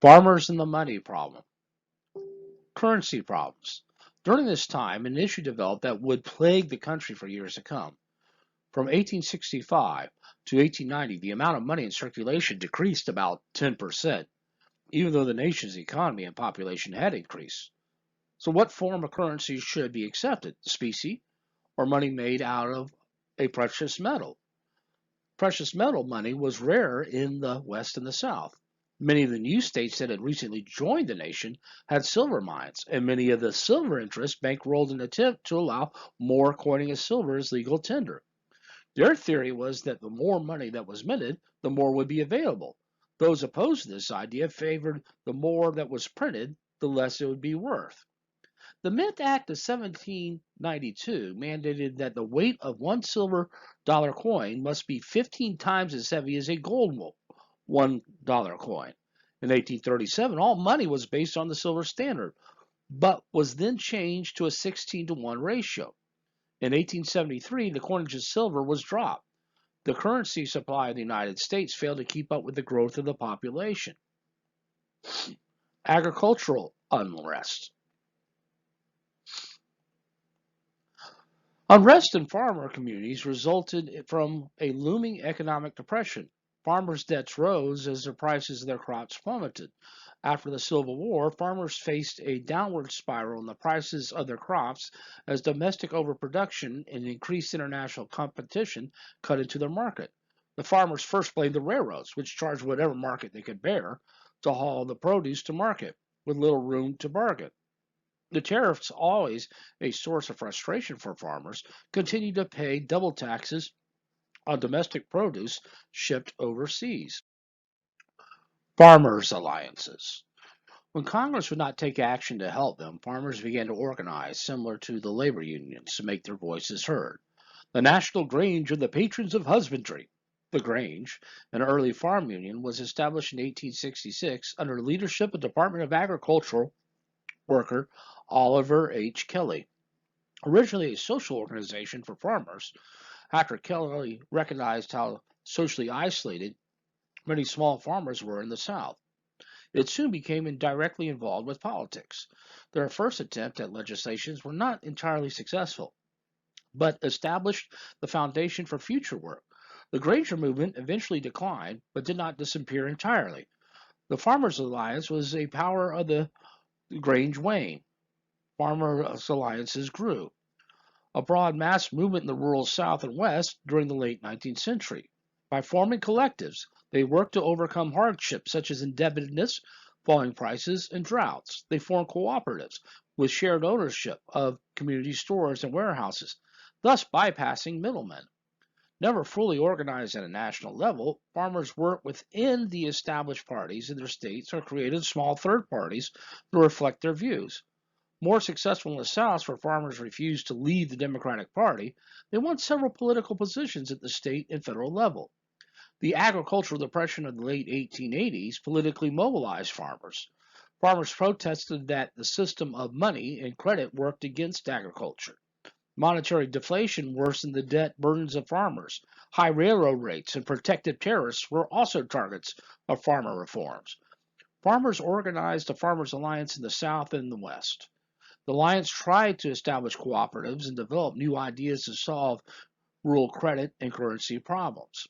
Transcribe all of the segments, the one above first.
Farmers and the money problem. Currency problems. During this time, an issue developed that would plague the country for years to come. From 1865 to 1890, the amount of money in circulation decreased about 10%, even though the nation's economy and population had increased. So, what form of currency should be accepted? Specie or money made out of a precious metal? Precious metal money was rare in the West and the South. Many of the new states that had recently joined the nation had silver mines, and many of the silver interests bankrolled an attempt to allow more coining of silver as legal tender. Their theory was that the more money that was minted, the more would be available. Those opposed to this idea favored the more that was printed, the less it would be worth. The Mint Act of 1792 mandated that the weight of one silver dollar coin must be 15 times as heavy as a gold $1 coin. In 1837, all money was based on the silver standard, but was then changed to a 16-to-1 ratio. In 1873, the coinage of silver was dropped. The currency supply of the United States failed to keep up with the growth of the population. Agricultural unrest. Unrest in farmer communities resulted from a looming economic depression. Farmers' debts rose as the prices of their crops plummeted. After the Civil War, farmers faced a downward spiral in the prices of their crops as domestic overproduction and increased international competition cut into their market. The farmers first blamed the railroads, which charged whatever market they could bear to haul the produce to market, with little room to bargain. The tariffs, always a source of frustration for farmers, continued to pay double taxes on domestic produce shipped overseas. Farmers' alliances. When Congress would not take action to help them, farmers began to organize, similar to the labor unions, to make their voices heard. The National Grange of the Patrons of Husbandry, the Grange, an early farm union, was established in 1866 under the leadership of Department of Agricultural worker Oliver H. Kelly. Originally a social organization for farmers, after Kelly recognized how socially isolated many small farmers were in the South, it soon became indirectly involved with politics. Their first attempt at legislations were not entirely successful, but established the foundation for future work. The Granger movement eventually declined, but did not disappear entirely. The Farmers Alliance was a power of the Grange waned. Farmers' alliances grew. A broad mass movement in the rural South and West during the late 19th century. By forming collectives, they worked to overcome hardships such as indebtedness, falling prices, and droughts. They formed cooperatives with shared ownership of community stores and warehouses, thus bypassing middlemen. Never fully organized at a national level, farmers worked within the established parties in their states or created small third parties to reflect their views. More successful in the South, where farmers refused to leave the Democratic Party, they won several political positions at the state and federal level. The agricultural depression of the late 1880s politically mobilized farmers. Farmers protested that the system of money and credit worked against agriculture. Monetary deflation worsened the debt burdens of farmers. High railroad rates and protective tariffs were also targets of farmer reforms. Farmers organized a farmers' alliance in the South and the West. The alliance tried to establish cooperatives and develop new ideas to solve rural credit and currency problems.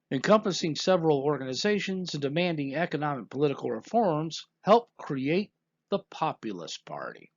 Encompassing several organizations and demanding economic political reforms helped create the Populist Party.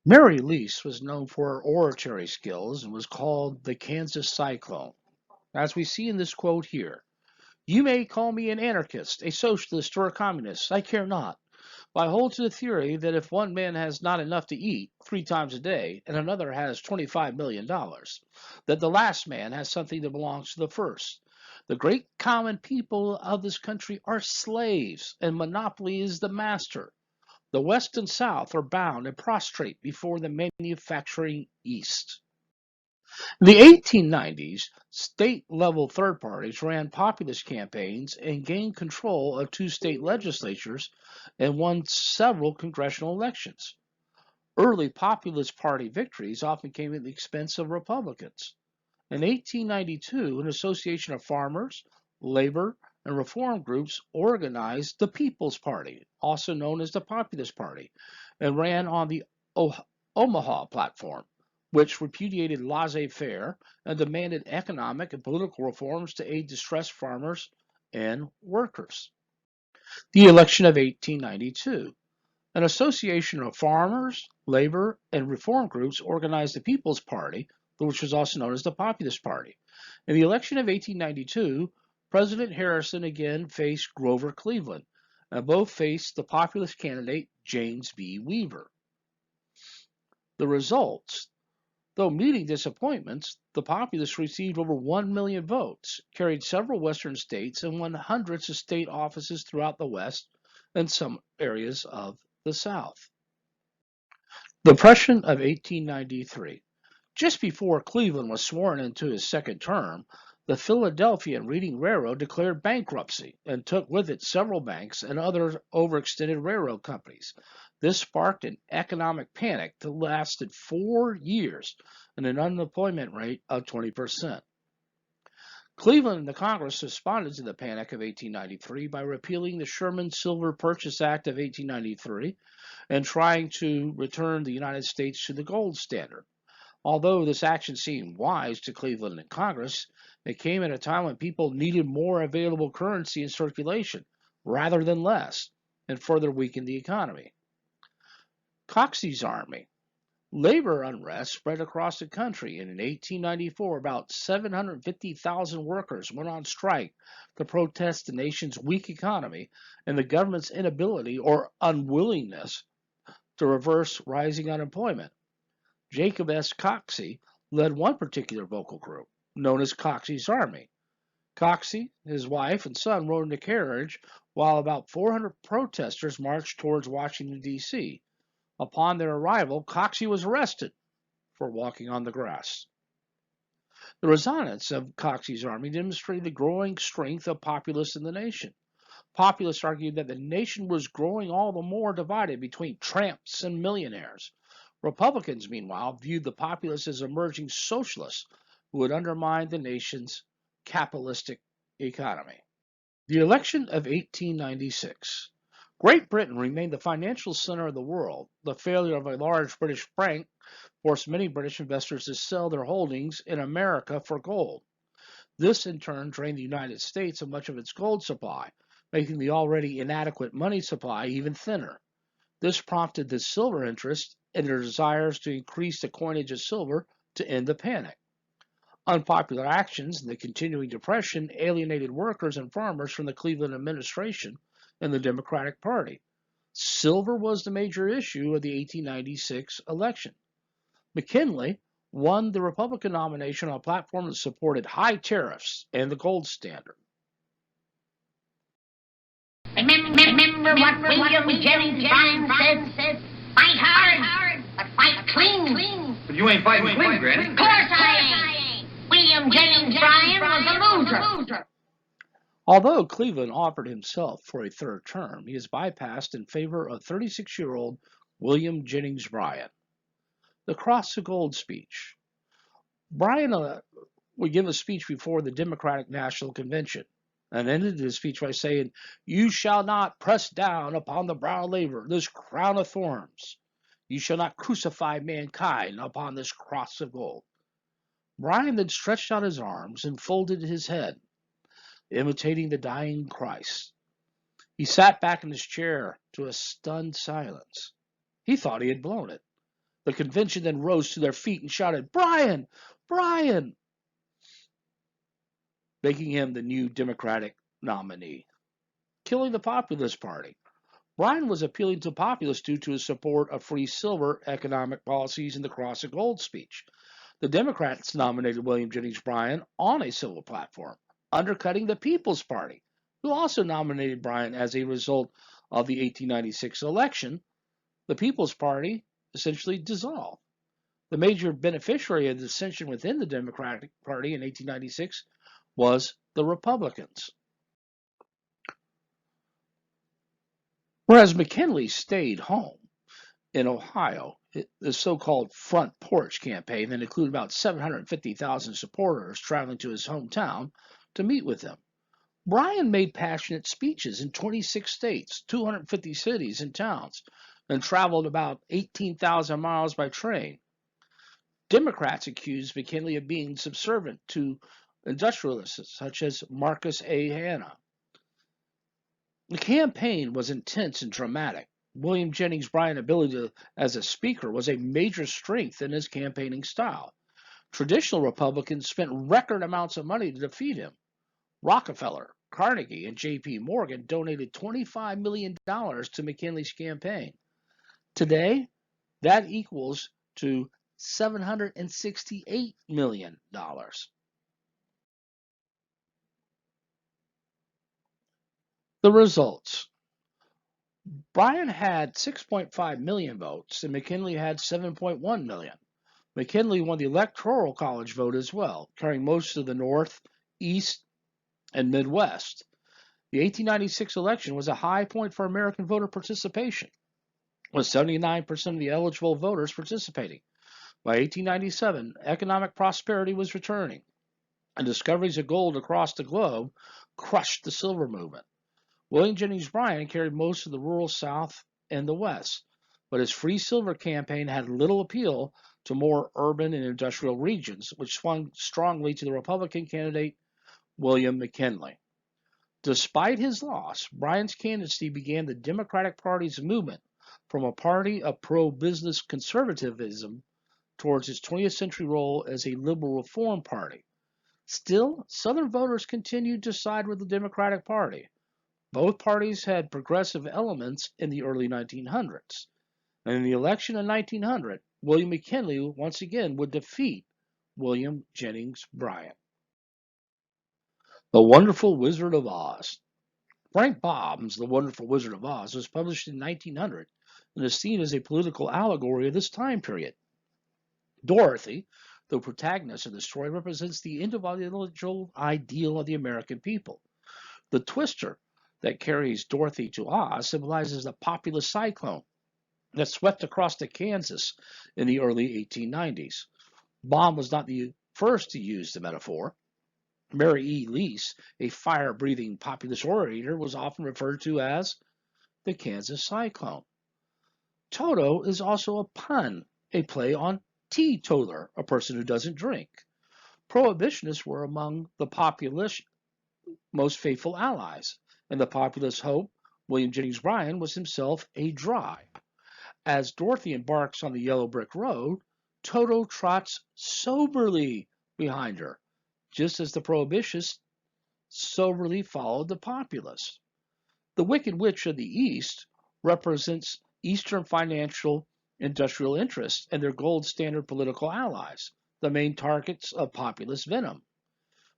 Mary Lease was known for her oratory skills and was called the Kansas Cyclone. As we see in this quote here, "You may call me an anarchist, a socialist, or a communist, I care not. But I hold to the theory that if one man has not enough to eat 3 times a day and another has $25 million, that the last man has something that belongs to the first. The great common people of this country are slaves, and monopoly is the master. The West and South are bound and prostrate before the manufacturing East." In the 1890s, state-level third parties ran populist campaigns and gained control of 2 state legislatures and won several congressional elections. Early populist party victories often came at the expense of Republicans. In 1892, an association of farmers, labor, and reform groups organized the People's Party, also known as the Populist Party, and ran on the Omaha platform, which repudiated laissez-faire and demanded economic and political reforms to aid distressed farmers and workers. The election of 1892. An association of farmers, labor, and reform groups organized the People's Party, which was also known as the Populist Party. In the election of 1892, President Harrison again faced Grover Cleveland, and both faced the populist candidate James B. Weaver. The results: though meeting disappointments, the Populists received over 1 million votes, carried several western states, and won hundreds of state offices throughout the West and some areas of the South. The Depression of 1893. Just before Cleveland was sworn into his second term, the Philadelphia and Reading Railroad declared bankruptcy and took with it several banks and other overextended railroad companies. This sparked an economic panic that lasted 4 years and an unemployment rate of 20%. Cleveland and the Congress responded to the panic of 1893 by repealing the Sherman Silver Purchase Act of 1893 and trying to return the United States to the gold standard. Although this action seemed wise to Cleveland and Congress, it came at a time when people needed more available currency in circulation rather than less, and further weakened the economy. Coxey's Army. Labor unrest spread across the country, and in 1894, about 750,000 workers went on strike to protest the nation's weak economy and the government's inability or unwillingness to reverse rising unemployment. Jacob S. Coxey led one particular vocal group, known as Coxey's Army. Coxey, his wife, and son rode in a carriage while about 400 protesters marched towards Washington, D.C. Upon their arrival, Coxey was arrested for walking on the grass. The resonance of Coxey's Army demonstrated the growing strength of populists in the nation. Populists argued that the nation was growing all the more divided between tramps and millionaires. Republicans, meanwhile, viewed the populists as emerging socialists who would undermine the nation's capitalistic economy. The election of 1896. Great Britain remained the financial center of the world. The failure of a large British bank forced many British investors to sell their holdings in America for gold. This, in turn, drained the United States of much of its gold supply, making the already inadequate money supply even thinner. This prompted the silver interest and their desires to increase the coinage of silver to end the panic. Unpopular actions and the continuing depression alienated workers and farmers from the Cleveland administration and the Democratic Party. Silver was the major issue of the 1896 election. McKinley won the Republican nomination on a platform that supported high tariffs and the gold standard. Remember what William Jennings Bryan said? Fight hard, but fight clean. But you ain't fighting clean, Granny. Of course I ain't. William Jennings Bryan was a loser. Although Cleveland offered himself for a third term, he is bypassed in favor of 36-year-old William Jennings Bryan. The Cross of Gold speech. Bryan would give a speech before the Democratic National Convention and ended his speech by saying, "You shall not press down upon the brow of labor this crown of thorns. You shall not crucify mankind upon this cross of gold." Bryan then stretched out his arms and folded his head, imitating the dying Christ. He sat back in his chair to a stunned silence. He thought he had blown it. The convention then rose to their feet and shouted, "Bryan! Bryan!" making him the new Democratic nominee. Killing the Populist Party. Bryan was appealing to populists due to his support of free silver economic policies in the Cross of Gold speech. The Democrats nominated William Jennings Bryan on a civil platform, undercutting the People's Party, who also nominated Bryan as a result of the 1896 election. The People's Party essentially dissolved. The major beneficiary of the dissension within the Democratic Party in 1896 was the Republicans. Whereas McKinley stayed home in Ohio, the so-called Front Porch campaign that included about 750,000 supporters traveling to his hometown to meet with him. Bryan made passionate speeches in 26 states, 250 cities and towns, and traveled about 18,000 miles by train. Democrats accused McKinley of being subservient to industrialists such as Marcus A. Hanna. The campaign was intense and dramatic. William Jennings Bryan's ability as a speaker was a major strength in his campaigning style. Traditional Republicans spent record amounts of money to defeat him. Rockefeller, Carnegie, and J.P. Morgan donated $25 million to McKinley's campaign. Today, that equals to $768 million. The results. Bryan had 6.5 million votes and McKinley had 7.1 million. McKinley won the Electoral College vote as well, carrying most of the North, East, and Midwest. The 1896 election was a high point for American voter participation, with 79% of the eligible voters participating. By 1897, economic prosperity was returning, and discoveries of gold across the globe crushed the silver movement. William Jennings Bryan carried most of the rural South and the West, but his free silver campaign had little appeal to more urban and industrial regions, which swung strongly to the Republican candidate William McKinley. Despite his loss, Bryan's candidacy began the Democratic Party's movement from a party of pro-business conservatism towards its 20th century role as a liberal reform party. Still, Southern voters continued to side with the Democratic Party. Both parties had progressive elements in the early 1900s. And in the election in 1900, William McKinley once again would defeat William Jennings Bryan. The Wonderful Wizard of Oz. Frank Baum's The Wonderful Wizard of Oz was published in 1900 and is seen as a political allegory of this time period. Dorothy, the protagonist of the story, represents the individual ideal of the American people. The twister that carries Dorothy to Oz symbolizes the populist cyclone that swept across the Kansas in the early 1890s. Baum was not the first to use the metaphor. Mary E. Lease, a fire-breathing populist orator, was often referred to as the Kansas Cyclone. Toto is also a pun, a play on teetotaler, a person who doesn't drink. Prohibitionists were among the populist most faithful allies, and the populist hope William Jennings Bryan was himself a dry. As Dorothy embarks on the yellow brick road, Toto trots soberly behind her, just as the prohibitionists soberly followed the populace. The Wicked Witch of the East represents Eastern financial industrial interests and their gold standard political allies, the main targets of populist venom.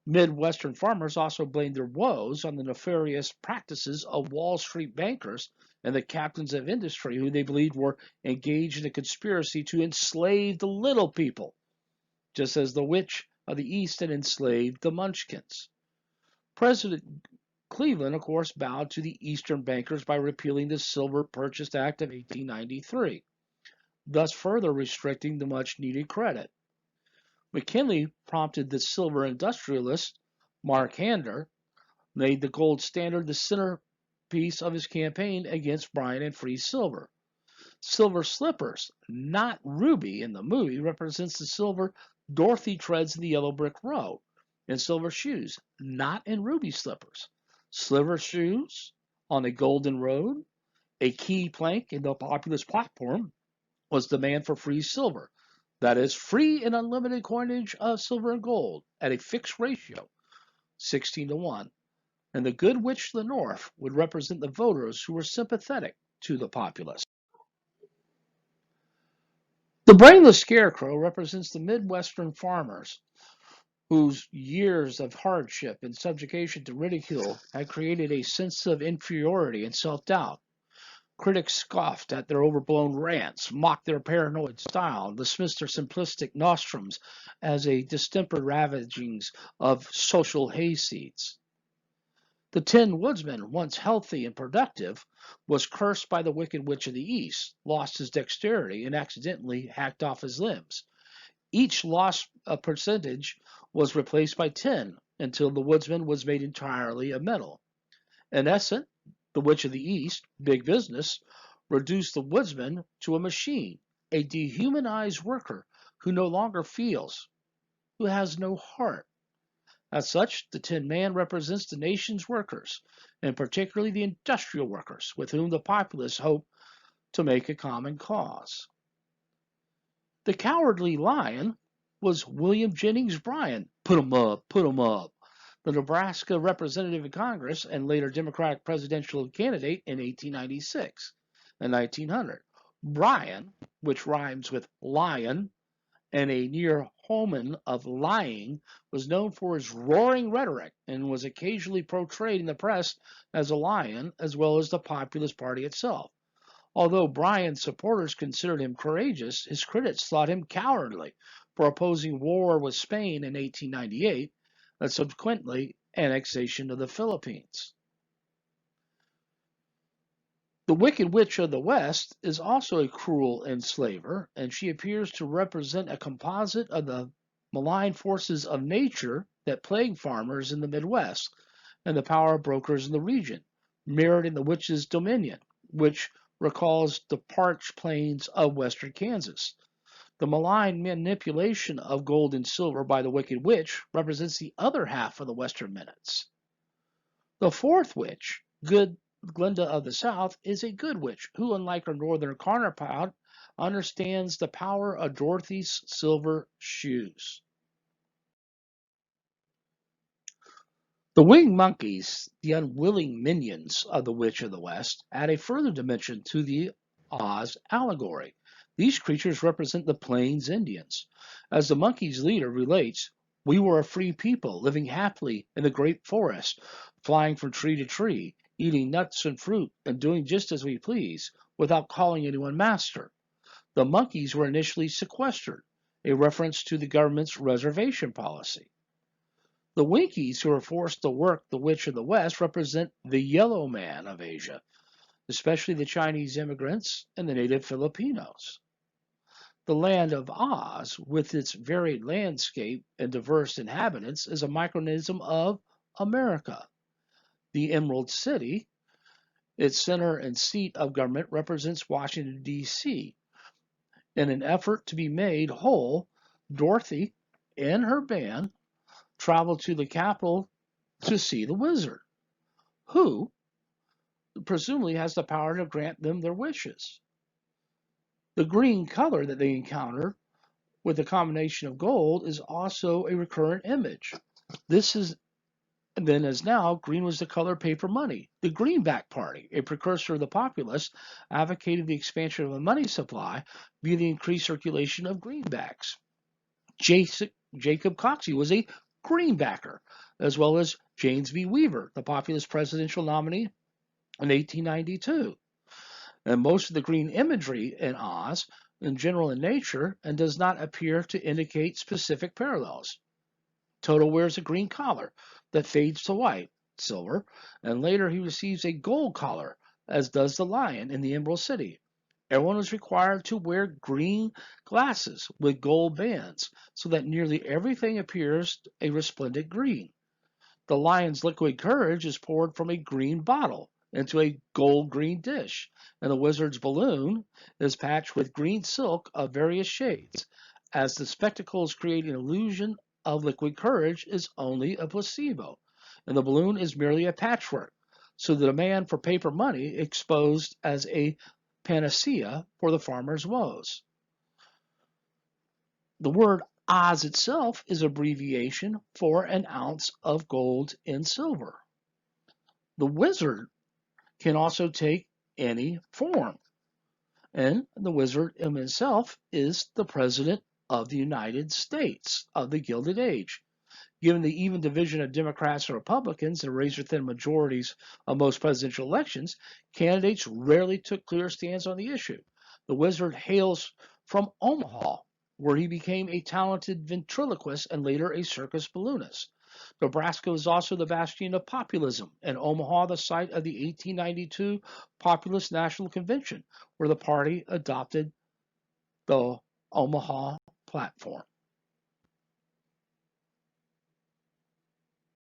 Midwestern farmers also blamed their woes on the nefarious practices of Wall Street bankers and the captains of industry who they believed were engaged in a conspiracy to enslave the little people, just as the witch of the East had enslaved the Munchkins. President Cleveland, of course, bowed to the Eastern bankers by repealing the Silver Purchase Act of 1893, thus further restricting the much-needed credit. McKinley prompted the silver industrialist, Mark Hander, made the gold standard the centerpiece of his campaign against Bryan and free silver. Silver slippers, not ruby in the movie, represents the silver Dorothy treads in the yellow brick road, and silver shoes, not in ruby slippers. Silver shoes on a golden road, a key plank in the populist platform was demand for free silver. That is, free and unlimited coinage of silver and gold at a fixed ratio, 16-1. And the Good Witch of the North would represent the voters who were sympathetic to the populace. The brainless scarecrow represents the Midwestern farmers whose years of hardship and subjugation to ridicule had created a sense of inferiority and self-doubt. Critics scoffed at their overblown rants, mocked their paranoid style, and dismissed their simplistic nostrums as a distempered ravagings of social hayseeds. The Tin Woodsman, once healthy and productive, was cursed by the Wicked Witch of the East, lost his dexterity, and accidentally hacked off his limbs. Each lost percentage was replaced by tin, until the woodsman was made entirely of metal. In essence, the Witch of the East, big business, reduced the woodsman to a machine, a dehumanized worker who no longer feels, who has no heart. As such, the Tin Man represents the nation's workers, and particularly the industrial workers, with whom the populists hope to make a common cause. The Cowardly Lion was William Jennings Bryan. Put him up, put him up. The Nebraska representative in Congress and later Democratic presidential candidate in 1896 and 1900. Bryan, which rhymes with lion and a near homonym of lying, was known for his roaring rhetoric and was occasionally portrayed in the press as a lion as well as the Populist Party itself. Although Bryan's supporters considered him courageous, his critics thought him cowardly for opposing war with Spain in 1898 and subsequently annexation of the Philippines. The Wicked Witch of the West is also a cruel enslaver, and she appears to represent a composite of the malign forces of nature that plague farmers in the Midwest and the power brokers in the region, mirrored in the witch's dominion, which recalls the parched plains of western Kansas. The malign manipulation of gold and silver by the Wicked Witch represents the other half of the Western Minutes. The fourth witch, Glinda of the South, is a good witch who, unlike her northern counterpart, understands the power of Dorothy's silver shoes. The winged monkeys, the unwilling minions of the Witch of the West, add a further dimension to the Oz allegory. These creatures represent the Plains Indians. As the monkey's leader relates, we were a free people living happily in the great forest, flying from tree to tree, eating nuts and fruit, and doing just as we please, without calling anyone master. The monkeys were initially sequestered, a reference to the government's reservation policy. The Winkies, who are forced to work the Witch of the West, represent the yellow man of Asia, especially the Chinese immigrants and the native Filipinos. The land of Oz, with its varied landscape and diverse inhabitants, is a micronism of America. The Emerald City, its center and seat of government, represents Washington, D.C. In an effort to be made whole, Dorothy and her band travel to the capital to see the wizard, who presumably has the power to grant them their wishes. The green color that they encounter with a combination of gold is also a recurrent image. This is then as now, green was the color paper money. The Greenback Party, a precursor of the Populists, advocated the expansion of the money supply via the increased circulation of greenbacks. Jacob Coxey was a greenbacker, as well as James B. Weaver, the Populist presidential nominee in 1892. And most of the green imagery in Oz in general in nature and does not appear to indicate specific parallels. Toto wears a green collar that fades to white, silver, and later he receives a gold collar, as does the lion in the Emerald City. Everyone is required to wear green glasses with gold bands so that nearly everything appears a resplendent green. The lion's liquid courage is poured from a green bottle into a gold green dish, and the wizard's balloon is patched with green silk of various shades, as the spectacles create an illusion of liquid courage is only a placebo, and the balloon is merely a patchwork, so the demand for paper money exposed as a panacea for the farmer's woes. The word Oz itself is abbreviation for an ounce of gold and silver. The wizard can also take any form, and the wizard himself is the President of the United States of the Gilded Age. Given the even division of Democrats and Republicans and razor-thin majorities of most presidential elections, candidates rarely took clear stands on the issue. The wizard hails from Omaha, where he became a talented ventriloquist and later a circus balloonist. Nebraska was also the bastion of populism, and Omaha the site of the 1892 Populist National Convention, where the party adopted the Omaha platform.